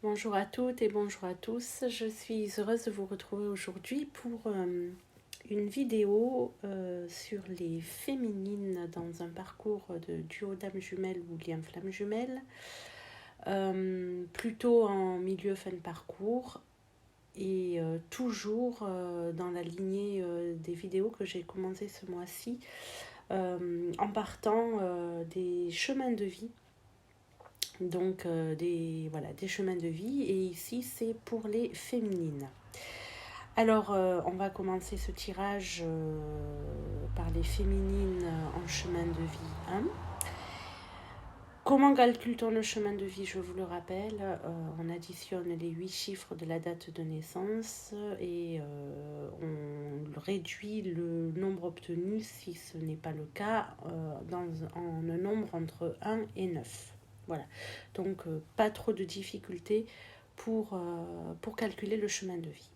Bonjour à toutes et bonjour à tous. Je suis heureuse de vous retrouver aujourd'hui pour une vidéo sur les féminines dans un parcours de duo dame jumelle ou lien flamme jumelle, plutôt en milieu fin de parcours et toujours dans la lignée des vidéos que j'ai commencé ce mois-ci en partant des chemins de vie. Donc des chemins de vie, et ici c'est pour les féminines. Alors on va commencer ce tirage par les féminines en chemin de vie 1. Comment calcule-t-on le chemin de vie? Je vous le rappelle, on additionne les 8 chiffres de la date de naissance et on réduit le nombre obtenu, si ce n'est pas le cas, en un nombre entre 1 et 9. Voilà, donc pas trop de difficultés pour calculer le chemin de vie.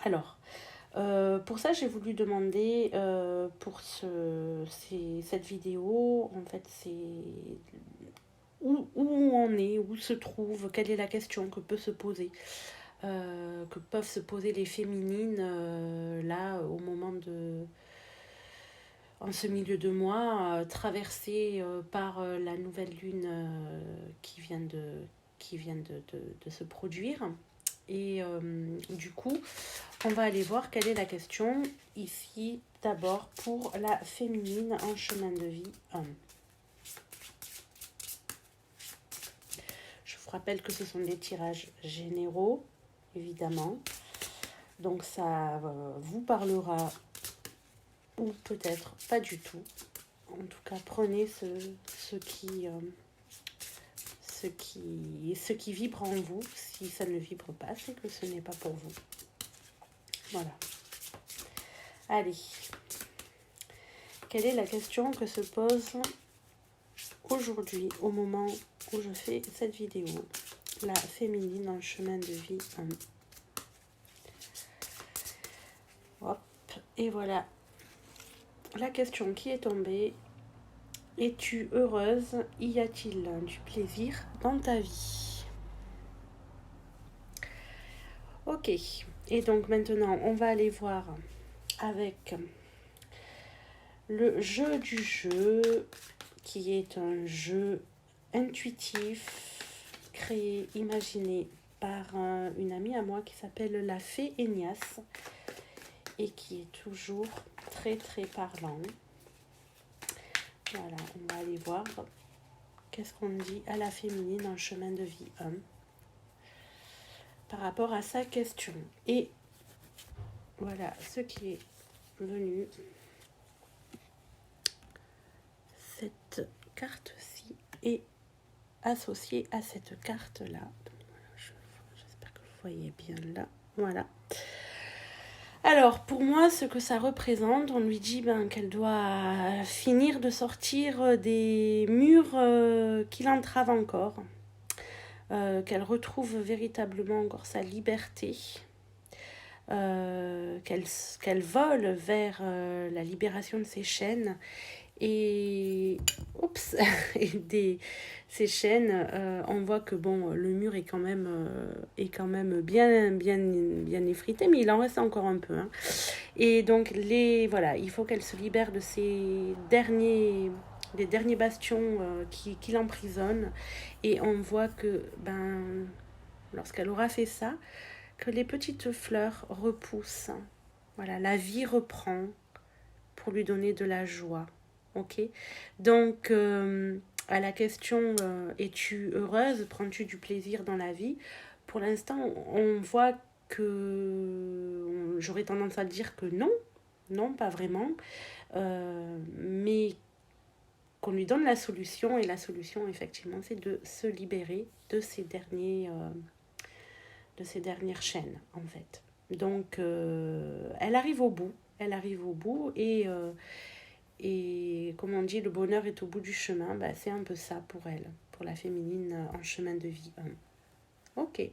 Alors, pour ça, j'ai voulu demander pour cette vidéo, en fait, c'est où on est, où se trouve, quelle est la question que peut se poser, que peuvent se poser les féminines là au moment de, en ce milieu de mois, traversé par la nouvelle lune qui vient de se produire. Et du coup, on va aller voir quelle est la question ici, d'abord pour la féminine en chemin de vie 1. Je vous rappelle que ce sont des tirages généraux, évidemment. Donc ça vous parlera ou peut-être pas du tout. En tout cas, prenez ce qui vibre en vous. Si ça ne vibre pas, c'est que ce n'est pas pour vous. Voilà. Allez. Quelle est la question que se pose aujourd'hui, au moment où je fais cette vidéo? La féminine en chemin de vie 1. Hop. Et voilà. La question qui est tombée. Es-tu heureuse? Y a-t-il du plaisir dans ta vie? Ok. Et donc maintenant, on va aller voir avec le jeu du jeu, qui est un jeu intuitif, créé, imaginé par une amie à moi qui s'appelle la Fée Enias et qui est toujours très très parlant. Voilà, on va aller voir qu'est-ce qu'on dit à la féminine en chemin de vie 1 par rapport à sa question. Et voilà ce qui est venu. Cette carte-ci est associée à cette carte-là. J'espère que vous voyez bien là. Voilà. Alors, pour moi, ce que ça représente, on lui dit qu'elle doit finir de sortir des murs qui l'entravent encore, qu'elle retrouve véritablement encore sa liberté, qu'elle vole vers la libération de ses chaînes et ces chaînes, on voit que le mur est quand même bien effrité, mais il en reste encore un peu, hein. Et donc il faut qu'elle se libère de des derniers bastions qui l'emprisonnent, et on voit que lorsqu'elle aura fait ça, que les petites fleurs repoussent. Voilà, la vie reprend pour lui donner de la joie. Ok, donc à la question es-tu heureuse, prends-tu du plaisir dans la vie? Pour l'instant, on voit que j'aurais tendance à dire que non, pas vraiment, mais qu'on lui donne la solution, et la solution effectivement c'est de se libérer de ces dernières chaînes en fait. Donc elle arrive au bout, et comme on dit, le bonheur est au bout du chemin. C'est un peu ça pour elle, pour la féminine en chemin de vie 1. Ok.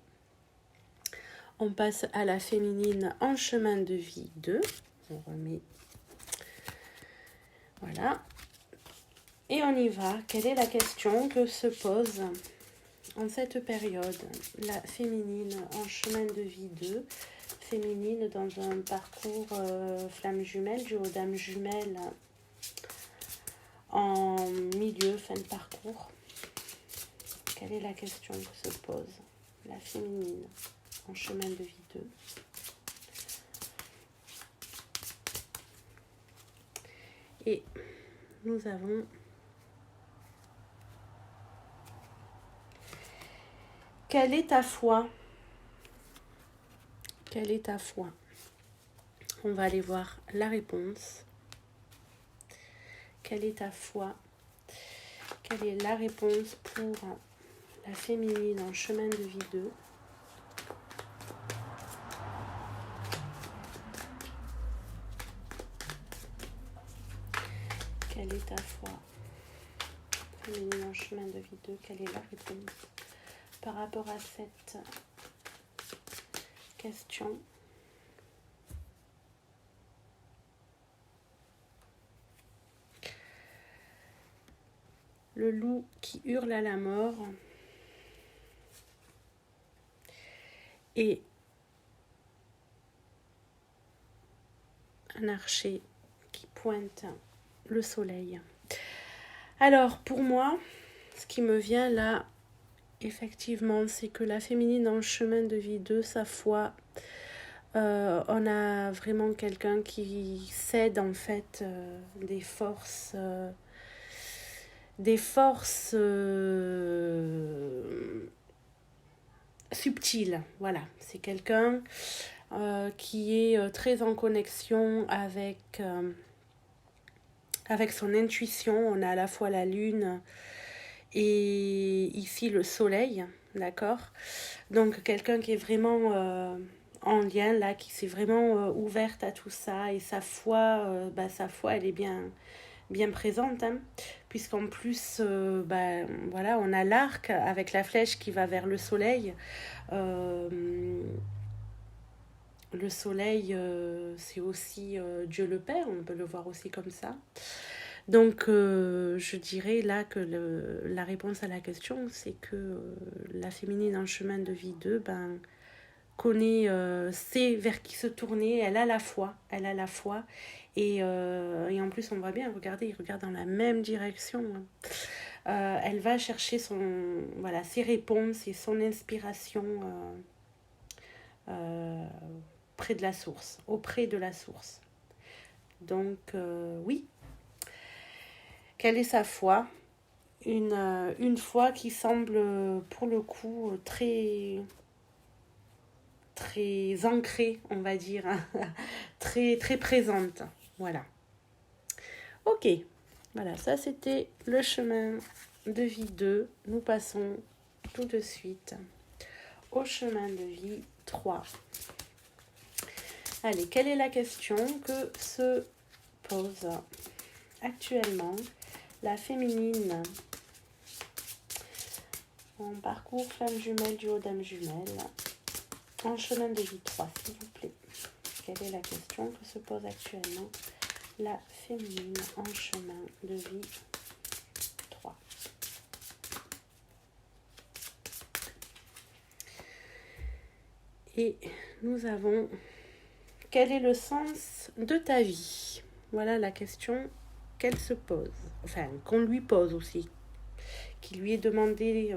On passe à la féminine en chemin de vie 2. On remet. Voilà. Et on y va. Quelle est la question que se pose en cette période, la féminine en chemin de vie 2, féminine dans un parcours flamme jumelle, duo dame jumelle en milieu, fin de parcours. Quelle est la question que se pose la féminine en chemin de vie 2? Et nous avons quelle est ta foi? Quelle est ta foi? On va aller voir la réponse. Quelle est ta foi? Quelle est la réponse pour la féminine en chemin de vie 2? Quelle est ta foi? Féminine en chemin de vie 2, quelle est la réponse par rapport à cette question? Le loup qui hurle à la mort et un archer qui pointe le soleil. Alors pour moi, ce qui me vient là, effectivement, c'est que la féminine en chemin de vie 2, sa foi, on a vraiment quelqu'un qui cède en fait des forces subtiles. Voilà, c'est quelqu'un qui est très en connexion avec son intuition. On a à la fois la lune et ici le soleil, d'accord? Donc quelqu'un qui est vraiment en lien là, qui s'est vraiment ouverte à tout ça, et sa foi, elle est bien présente, hein, puisqu'en plus, voilà, on a l'arc avec la flèche qui va vers le soleil. Le soleil, c'est aussi Dieu le Père, on peut le voir aussi comme ça. Donc, je dirais là que la réponse à la question, c'est que la féminine en chemin de vie 2, connaît, sait vers qui se tourner, elle a la foi. Et en plus, on voit bien, regardez, il regarde dans la même direction. Elle va chercher ses réponses et son inspiration auprès de la source. Donc, oui. Quelle est sa foi? Une foi qui semble, pour le coup, très ancrée, on va dire, très, très présente. Voilà. Ok. Voilà, ça c'était le chemin de vie 2. Nous passons tout de suite au chemin de vie 3. Allez, quelle est la question que se pose actuellement la féminine en parcours flamme jumelle, duo dame jumelle, en chemin de vie 3, s'il vous plaît? Quelle est la question que se pose actuellement la féminine en chemin de vie 3? Et nous avons quel est le sens de ta vie? Voilà la question qu'elle se pose, enfin qu'on lui pose aussi, qui lui est demandé,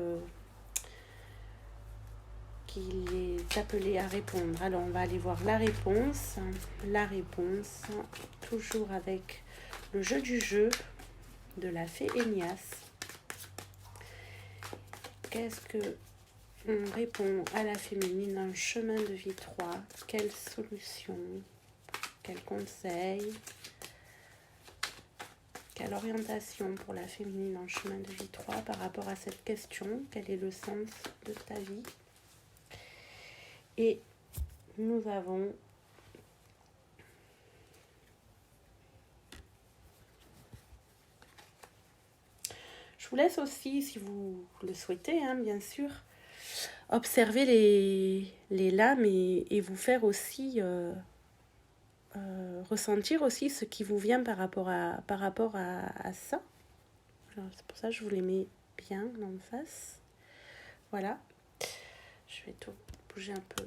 qu'il est appelé à répondre. Alors on va aller voir la réponse, toujours avec le jeu du jeu de la fée Énias. Qu'est-ce que on répond à la féminine en chemin de vie 3? Quelle solution? Quel conseil? Quelle orientation pour la féminine en chemin de vie 3 par rapport à cette question? Quel est le sens de ta vie? Et nous avons je vous laisse aussi, si vous le souhaitez, hein, bien sûr, observer les lames et vous faire aussi ressentir aussi ce qui vous vient par rapport à ça. Alors, c'est pour ça que je vous les mets bien en face Voilà. Je vais tout bouger un peu.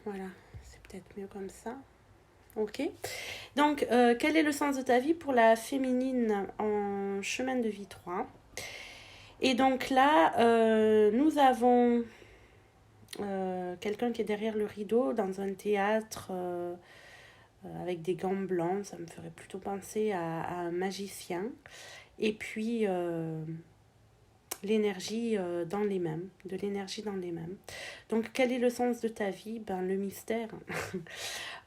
Voilà, c'est peut-être mieux comme ça. Ok. Donc, quel est le sens de ta vie pour la féminine en chemin de vie 3? Et donc là, nous avons quelqu'un qui est derrière le rideau dans un théâtre avec des gants blancs. Ça me ferait plutôt penser à un magicien. Et puis, l'énergie dans les mains, de l'énergie dans les mains. Donc, quel est le sens de ta vie? Ben, le mystère.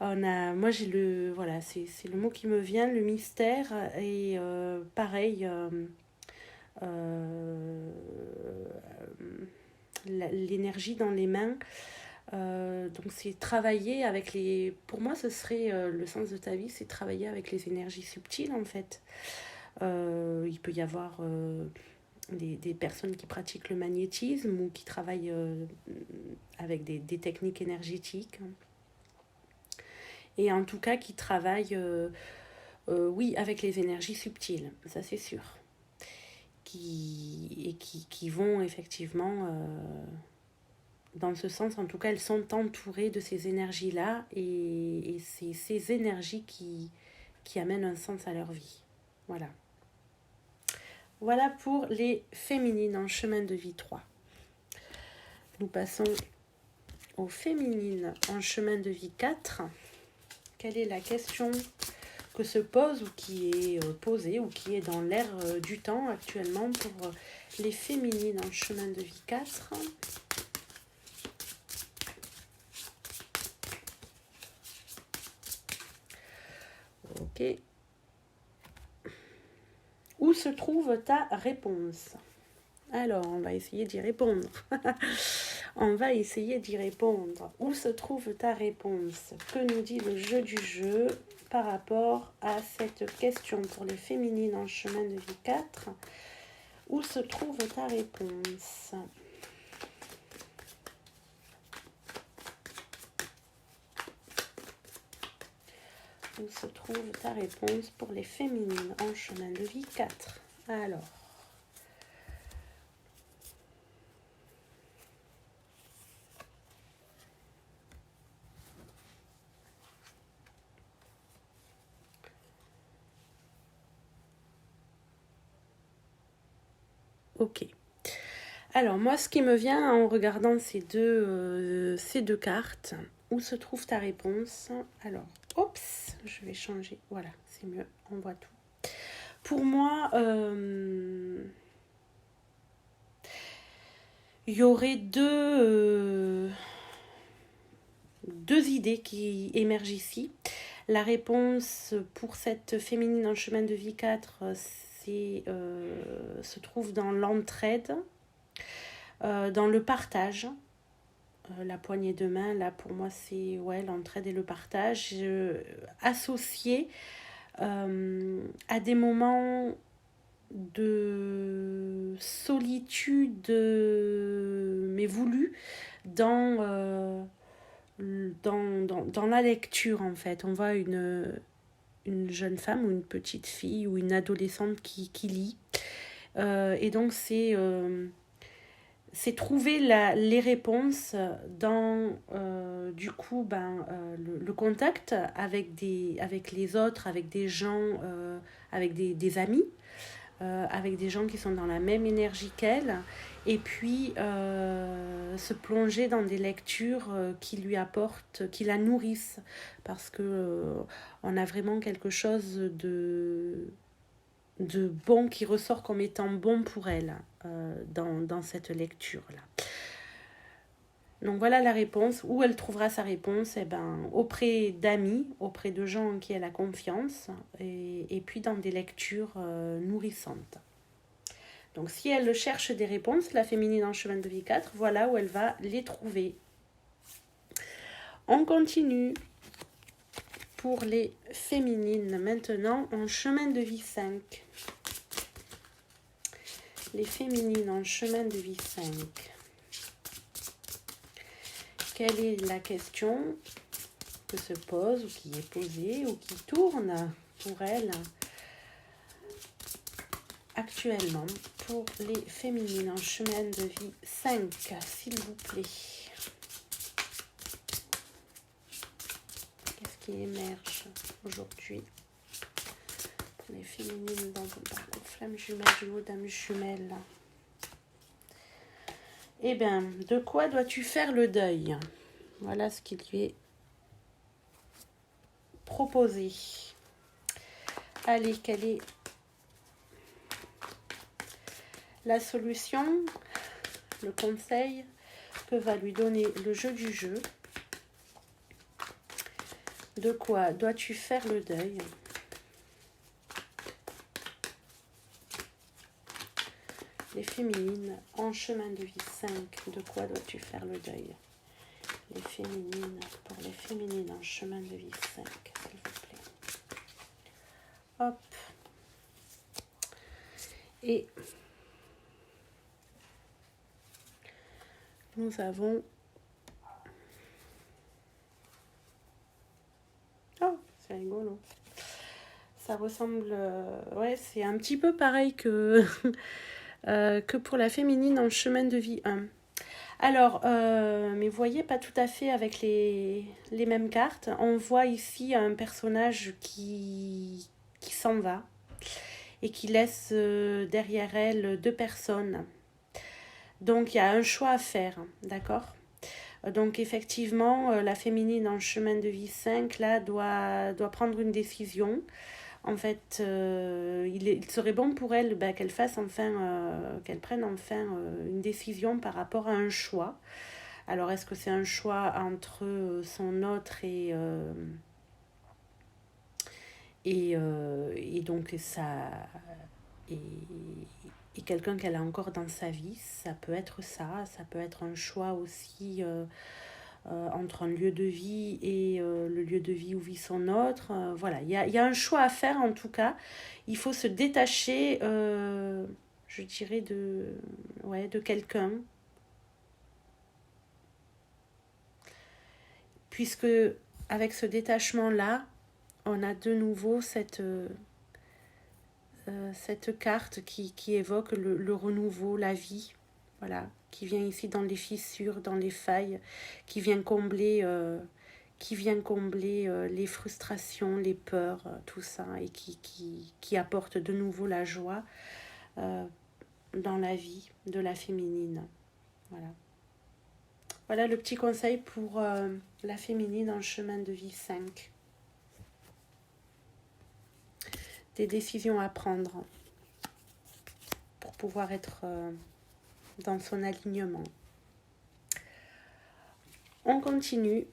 Moi, j'ai le... Voilà, c'est le mot qui me vient, le mystère. Et pareil... l'énergie dans les mains. Donc c'est travailler avec les... Pour moi, ce serait le sens de ta vie, c'est travailler avec les énergies subtiles en fait. Il peut y avoir des personnes qui pratiquent le magnétisme ou qui travaillent avec des techniques énergétiques. Et en tout cas, qui travaillent, oui, avec les énergies subtiles, ça c'est sûr. Qui vont effectivement dans ce sens. En tout cas, elles sont entourées de ces énergies-là et c'est ces énergies qui amènent un sens à leur vie. Voilà. Voilà pour les féminines en chemin de vie 3. Nous passons aux féminines en chemin de vie 4. Quelle est la question que se pose ou qui est posée ou qui est dans l'air du temps actuellement pour les féminines en chemin de vie 4? Ok. Où se trouve ta réponse? Alors, on va essayer d'y répondre. On va essayer d'y répondre. Où se trouve ta réponse? Que nous dit le jeu du jeu par rapport à cette question pour les féminines en chemin de vie 4? Où se trouve ta réponse? Où se trouve ta réponse pour les féminines en chemin de vie 4? Alors... Ok. Alors, moi, ce qui me vient en regardant ces deux cartes, où se trouve ta réponse? Alors, oups, je vais changer. Voilà, c'est mieux, on voit tout. Pour moi, il y aurait deux idées qui émergent ici. La réponse pour cette féminine en chemin de vie 4, se trouve dans l'entraide, dans le partage. La poignée de main, là pour moi c'est l'entraide et le partage associés à des moments de solitude mais voulue dans la lecture en fait. On voit une jeune femme ou une petite fille ou une adolescente qui lit et donc c'est trouver les réponses dans du coup le contact avec les autres, avec des gens, avec des amis, avec des gens qui sont dans la même énergie qu'elle, et puis se plonger dans des lectures qui lui apportent, qui la nourrissent, parce que on a vraiment quelque chose de bon qui ressort comme étant bon pour elle dans cette lecture-là. Donc voilà la réponse. Où elle trouvera sa réponse? Auprès d'amis, auprès de gens en qui elle a confiance, et puis dans des lectures nourrissantes. Donc si elle cherche des réponses, la féminine en chemin de vie 4, voilà où elle va les trouver. On continue pour les féminines maintenant en chemin de vie 5. Les féminines en chemin de vie 5. Quelle est la question que se pose ou qui est posée ou qui tourne pour elle actuellement pour les féminines en chemin de vie 5, s'il vous plaît. Qu'est-ce qui émerge aujourd'hui pour les féminines dans vos parcours flamme jumelle, duo dame jumelle? Eh bien, de quoi dois-tu faire le deuil? Voilà ce qui lui est proposé. Allez, quelle est la solution, le conseil que va lui donner le jeu du jeu? De quoi dois-tu faire le deuil? Les féminines en chemin de vie 5, de quoi dois-tu faire le deuil? Les féminines, pour les féminines en chemin de vie 5, s'il vous plaît. Hop. Et nous avons... Oh, c'est rigolo. Ça ressemble... ouais, c'est un petit peu pareil que, que pour la féminine en chemin de vie 1. Alors, mais vous voyez, pas tout à fait avec les mêmes cartes. On voit ici un personnage qui s'en va et qui laisse derrière elle 2 personnes. Donc, il y a un choix à faire, d'accord ? Donc, effectivement, la féminine en chemin de vie 5, là, doit prendre une décision. En fait, il serait bon pour elle qu'elle fasse enfin, qu'elle prenne enfin une décision par rapport à un choix. Alors, est-ce que c'est un choix entre son autre et donc ça et quelqu'un qu'elle a encore dans sa vie? Ça peut être ça. Ça peut être un choix aussi entre un lieu de vie et le lieu de vie où vit son autre. Voilà, il y a un choix à faire en tout cas. Il faut se détacher, je dirais, de quelqu'un. Puisque avec ce détachement-là, on a de nouveau cette carte qui évoque le renouveau, la vie. Voilà, qui vient ici dans les fissures, dans les failles, qui vient combler les frustrations, les peurs, tout ça, et qui apporte de nouveau la joie dans la vie de la féminine. Voilà. Voilà le petit conseil pour la féminine en chemin de vie 5. Des décisions à prendre pour pouvoir être dans son alignement. On continue.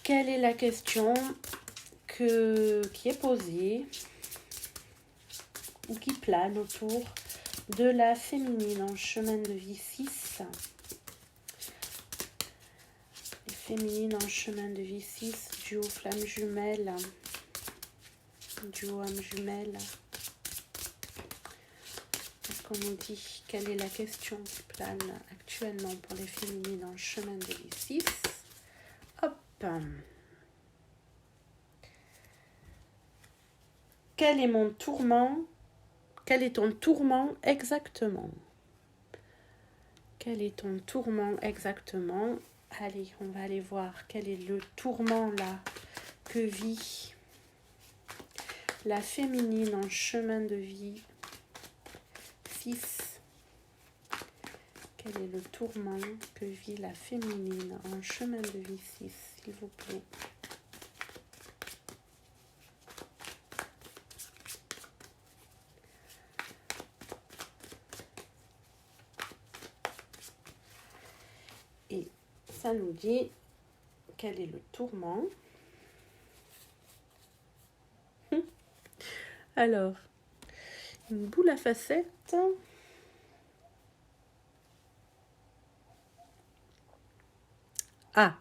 Quelle est la question qui est posée ou qui plane autour de la féminine en chemin de vie 6? Les féminines en chemin de vie 6, duo flamme jumelle, duo âme jumelle. Qu'est-ce qu'on nous dit? Quelle est la question qui plane actuellement pour les féminines en chemin de vie 6? Hop. Quel est mon tourment? Quel est ton tourment exactement? Quel est ton tourment exactement? Allez, on va aller voir quel est le tourment là que vit la féminine en chemin de vie 6. Quel est le tourment que vit la féminine en chemin de vie 6, s'il vous plaît? Et ça nous dit quel est le tourment. Alors, une boule à facettes. Ah,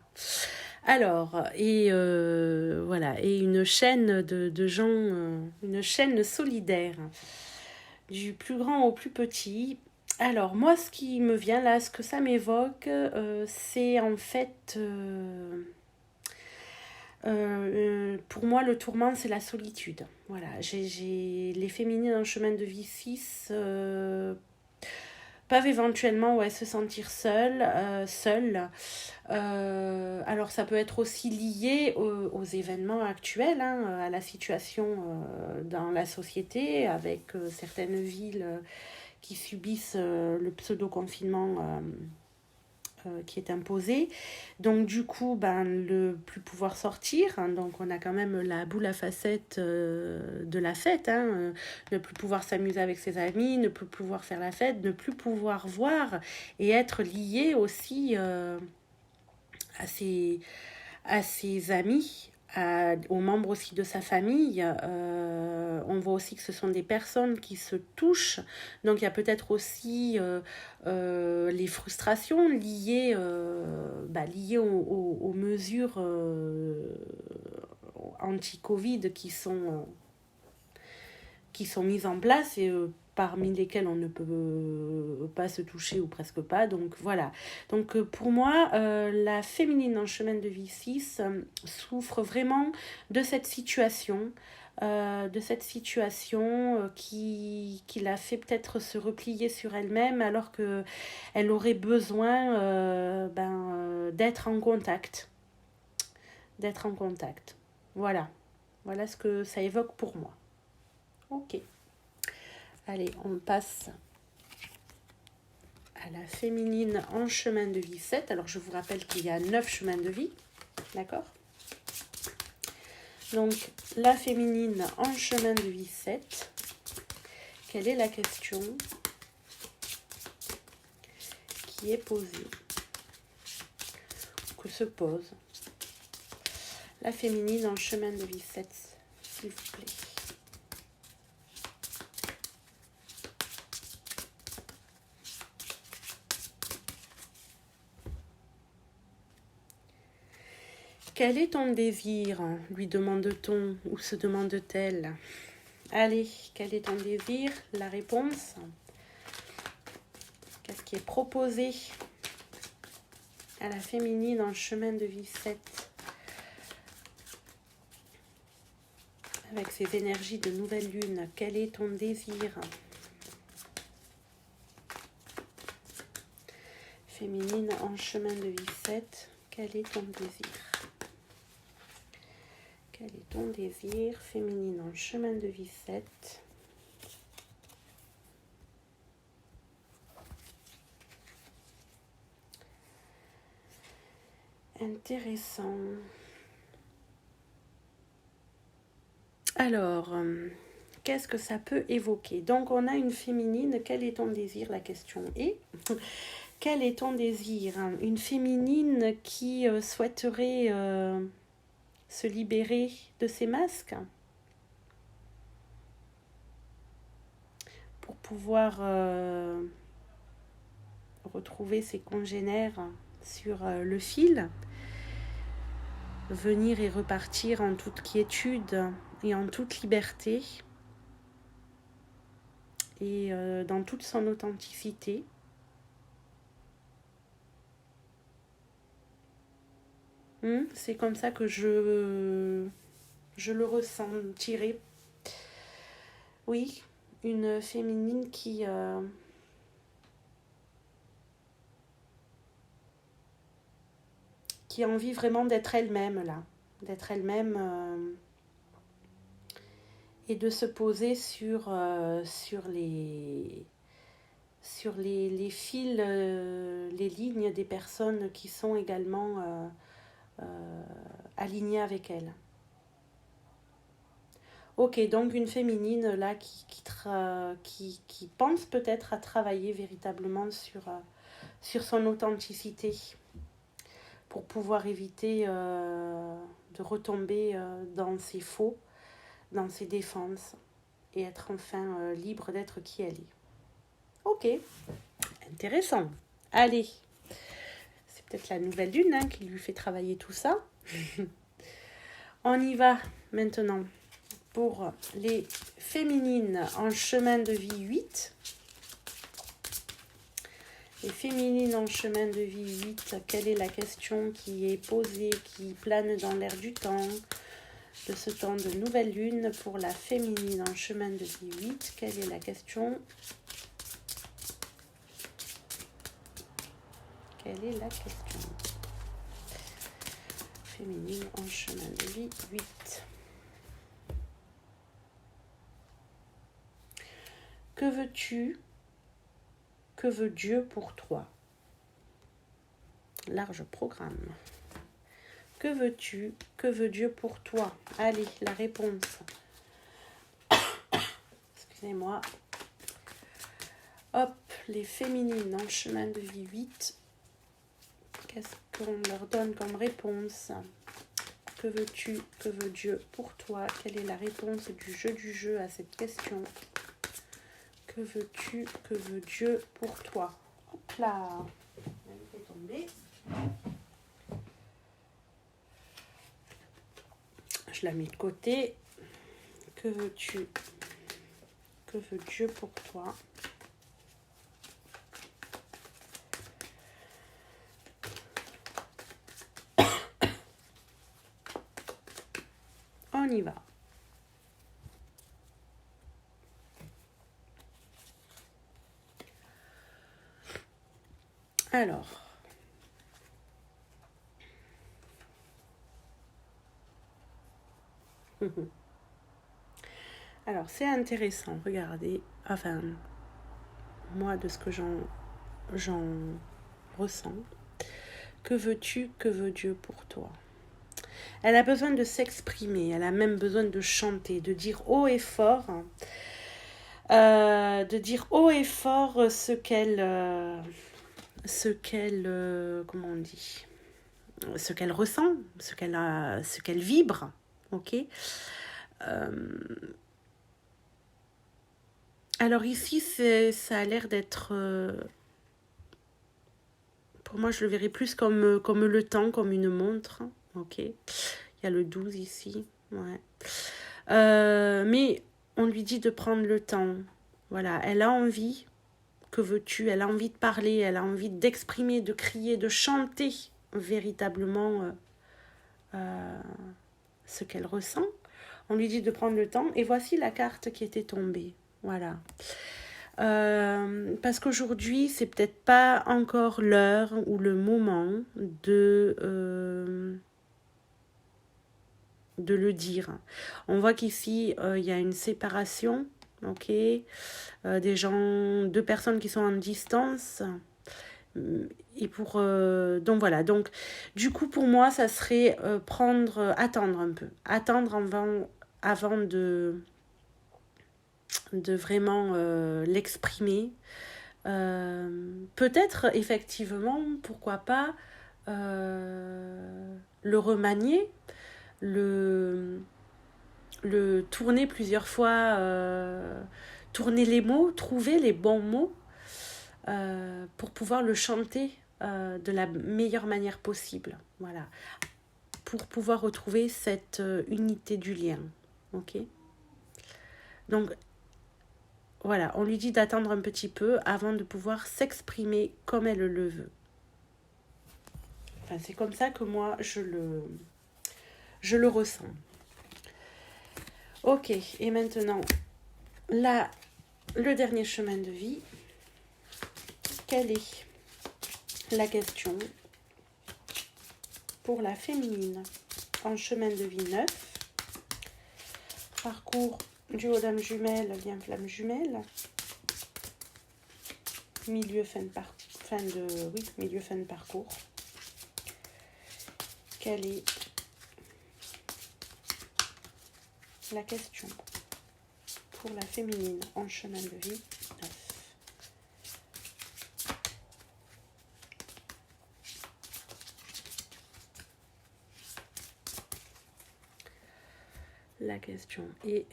alors, et voilà, et une chaîne de gens, une chaîne solidaire, du plus grand au plus petit. Alors, moi, ce qui me vient là, ce que ça m'évoque, c'est en fait Pour moi, le tourment, c'est la solitude. Voilà, j'ai les féminines en chemin de vie 6 peuvent éventuellement se sentir seules. Alors ça peut être aussi lié aux événements actuels, hein, à la situation dans la société, avec certaines villes qui subissent le pseudo-confinement qui est imposé. Donc du coup, le plus pouvoir sortir, hein, donc on a quand même la boule à facettes de la fête, hein, ne plus pouvoir s'amuser avec ses amis, ne plus pouvoir faire la fête, ne plus pouvoir voir et être lié aussi à ses amis, aux membres aussi de sa famille. On voit aussi que ce sont des personnes qui se touchent. Donc il y a peut-être aussi les frustrations liées aux mesures anti-Covid qui sont mises en place et parmi lesquelles on ne peut pas se toucher ou presque pas. Donc voilà. Donc pour moi, la féminine en chemin de vie 6 souffre vraiment de cette situation. Qui l'a fait peut-être se replier sur elle-même alors qu'elle aurait besoin d'être en contact. D'être en contact. Voilà. Voilà ce que ça évoque pour moi. Ok. Allez, on passe à la féminine en chemin de vie 7. Alors, je vous rappelle qu'il y a 9 chemins de vie. D'accord ? Donc, la féminine en chemin de vie 7. Quelle est la question qui est posée, que se pose la féminine en chemin de vie 7, s'il vous plaît. Quel est ton désir ? Lui demande-t-on ou se demande-t-elle ? Allez, quel est ton désir ? La réponse. Qu'est-ce qui est proposé à la féminine en chemin de vie 7 avec ces énergies de nouvelle lune? Quel est ton désir ? Féminine en chemin de vie 7, quel est ton désir ? Quel est ton désir, féminine en chemin de vie 7 ? Intéressant. Alors, qu'est-ce que ça peut évoquer ? Donc, on a une féminine, quel est ton désir ? La question est, quel est ton désir ? Une féminine qui souhaiterait se libérer de ses masques pour pouvoir retrouver ses congénères sur le fil, venir et repartir en toute quiétude et en toute liberté et dans toute son authenticité. C'est comme ça que je le ressentirai. Oui, une féminine qui a envie vraiment d'être elle-même là, d'être elle-même et de se poser sur les fils, les lignes des personnes qui sont également alignées avec elle. Ok, donc une féminine là qui pense peut-être à travailler véritablement sur son authenticité pour pouvoir éviter de retomber dans ses faux, dans ses défenses et être enfin libre d'être qui elle est. Ok, intéressant. Allez, c'est peut-être la nouvelle lune qui lui fait travailler tout ça. On y va maintenant pour les féminines en chemin de vie 8. Et féminine en chemin de vie 8, quelle est la question qui est posée, qui plane dans l'air du temps, de ce temps de nouvelle lune pour la féminine en chemin de vie 8? Quelle est la question? Quelle est la question? Féminine en chemin de vie 8. Que veux-tu? Que veut Dieu pour toi? Large programme. Que veux-tu? Que veut Dieu pour toi? Allez, la réponse. Excusez-moi. Hop, les féminines en chemin de vie 8. Qu'est-ce qu'on leur donne comme réponse? Que veux-tu? Que veut Dieu pour toi? Quelle est la réponse du jeu à cette question? Que veux-tu? Que veut Dieu pour toi? Hop là, elle fait tomber. Je la mets de côté. Que veux-tu? Que veut Dieu pour toi? On y va. Alors, c'est intéressant, regardez, enfin, moi de ce que j'en ressens. Que veux-tu? Que veut Dieu pour toi? Elle a besoin de s'exprimer, elle a même besoin de chanter, de dire haut et fort, ce qu'elle, comment on dit, ce qu'elle ressent, ce qu'elle vibre, ok. Alors ici, ça a l'air d'être, pour moi, je le verrais plus comme le temps, comme une montre, ok. Il y a le 12 ici, ouais. Mais on lui dit de prendre le temps. Voilà, elle a envie. Que veux-tu? Elle a envie de parler, elle a envie d'exprimer, de crier, de chanter véritablement ce qu'elle ressent. On lui dit de prendre le temps. Et voici la carte qui était tombée. Voilà. Parce qu'aujourd'hui, c'est peut-être pas encore l'heure ou le moment de le dire. On voit qu'ici, il y a une séparation, ok, deux personnes qui sont en distance. Et donc voilà, donc du coup pour moi ça serait attendre un peu, attendre avant de vraiment l'exprimer. Peut-être effectivement, pourquoi pas le remanier, le tourner plusieurs fois, tourner les mots, trouver les bons mots pour pouvoir le chanter de la meilleure manière possible. Voilà. Pour pouvoir retrouver cette unité du lien. Ok ? Donc, voilà, on lui dit d'attendre un petit peu avant de pouvoir s'exprimer comme elle le veut. Enfin, c'est comme ça que moi, je le ressens. Ok, et maintenant, là, le dernier chemin de vie. Quelle est la question pour la féminine en chemin de vie 9? Parcours duo dame jumelle, lien flamme jumelle. Milieu fin de parcours. Quelle est la question pour la féminine en chemin de vie 9? La question est: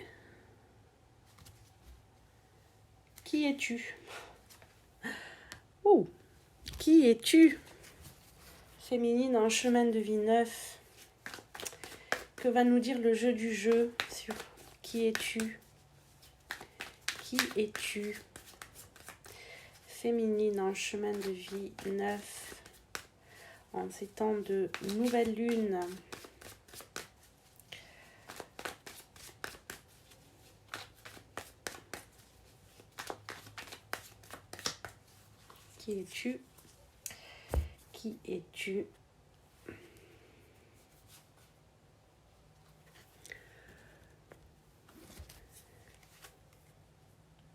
qui es-tu? Oh, qui es-tu? Féminine en chemin de vie 9. Que va nous dire le jeu du jeu sur qui es-tu? Qui es-tu? féminines en chemin de vie 9 en ces temps de nouvelle lune. Qui es-tu? Qui es-tu?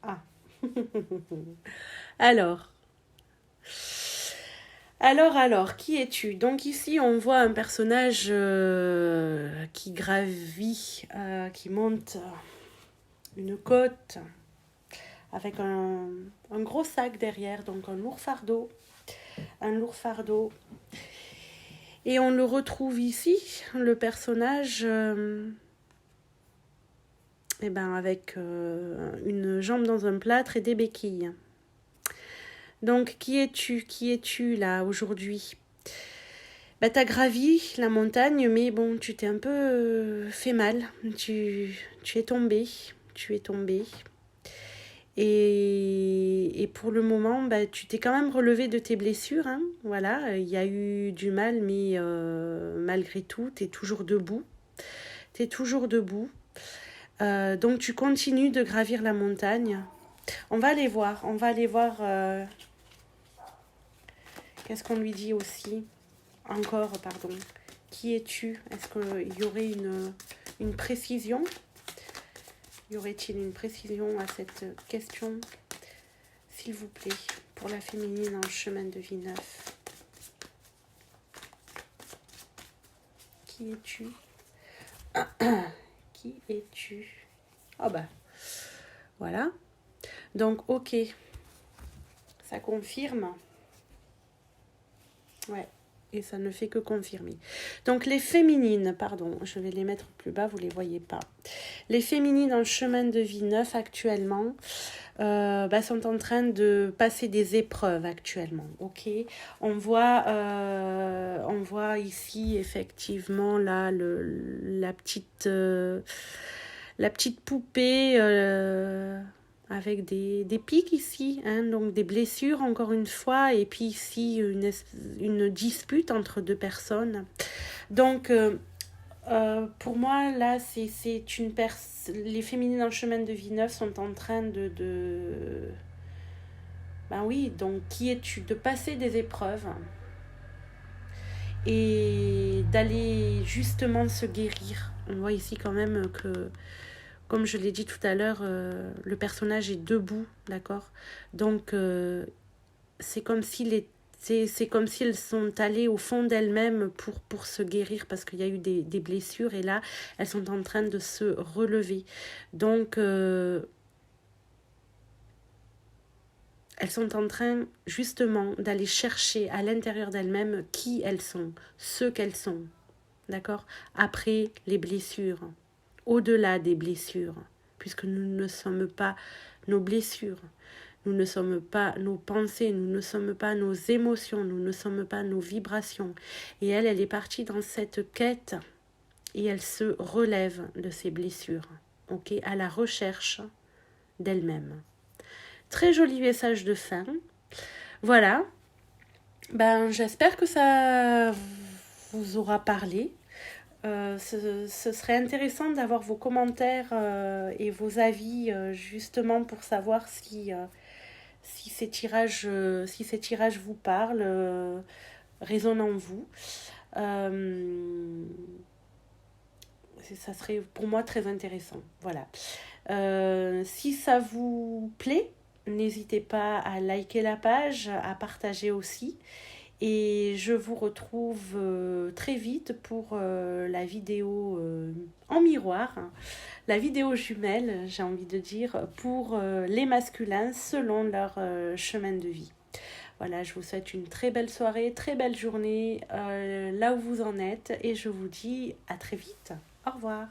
Ah. Alors, qui es-tu? Donc ici, on voit un personnage qui gravit, qui monte une côte avec un gros sac derrière, donc un lourd fardeau. Et on le retrouve ici, le personnage, avec une jambe dans un plâtre et des béquilles. Donc, qui es-tu là aujourd'hui? T'as gravi la montagne, mais bon, tu t'es un peu fait mal. Tu es tombé. Et pour le moment, tu t'es quand même relevé de tes blessures. Hein. Voilà, il y a eu du mal, mais malgré tout, tu es toujours debout. Donc, tu continues de gravir la montagne. On va aller voir. Qu'est-ce qu'on lui dit aussi? Encore, pardon. Qui es-tu? Est-ce qu'il y aurait une précision? Y aurait-il une précision à cette question? S'il vous plaît, pour la féminine en chemin de vie 9. Qui es-tu? Qui es-tu? Voilà. Donc, ok. Ça confirme. Ouais. Et ça ne fait que confirmer. Donc, les féminines, pardon, je vais les mettre plus bas, vous ne les voyez pas. Les féminines en chemin de vie 9 actuellement sont en train de passer des épreuves actuellement. Ok, on voit ici effectivement là la petite poupée avec des pics ici, hein, donc des blessures encore une fois, et puis ici une dispute entre deux personnes. Donc pour moi, là, les féminines en chemin de vie 9 sont en train Ben oui, donc qui es-tu? De passer des épreuves et d'aller justement se guérir. On voit ici quand même que, comme je l'ai dit tout à l'heure, le personnage est debout, d'accord? Donc, c'est comme si elles sont allées au fond d'elles-mêmes pour se guérir parce qu'il y a eu des blessures et là, elles sont en train de se relever. Donc, elles sont en train justement d'aller chercher à l'intérieur d'elles-mêmes qui elles sont, ce qu'elles sont, d'accord? Après les blessures, au-delà des blessures, puisque nous ne sommes pas nos blessures. Nous ne sommes pas nos pensées, nous ne sommes pas nos émotions, nous ne sommes pas nos vibrations. Et elle est partie dans cette quête et elle se relève de ses blessures, ok, à la recherche d'elle-même. Très joli message de fin. Voilà. J'espère que ça vous aura parlé. Ce serait intéressant d'avoir vos commentaires et vos avis justement pour savoir si ces tirages vous parlent, résonnent en vous. Ça serait pour moi très intéressant. Voilà. Si ça vous plaît, n'hésitez pas à liker la page, à partager aussi. Et je vous retrouve très vite pour la vidéo en miroir, hein, la vidéo jumelle, j'ai envie de dire, pour les masculins selon leur chemin de vie. Voilà, je vous souhaite une très belle soirée, très belle journée là où vous en êtes et je vous dis à très vite. Au revoir.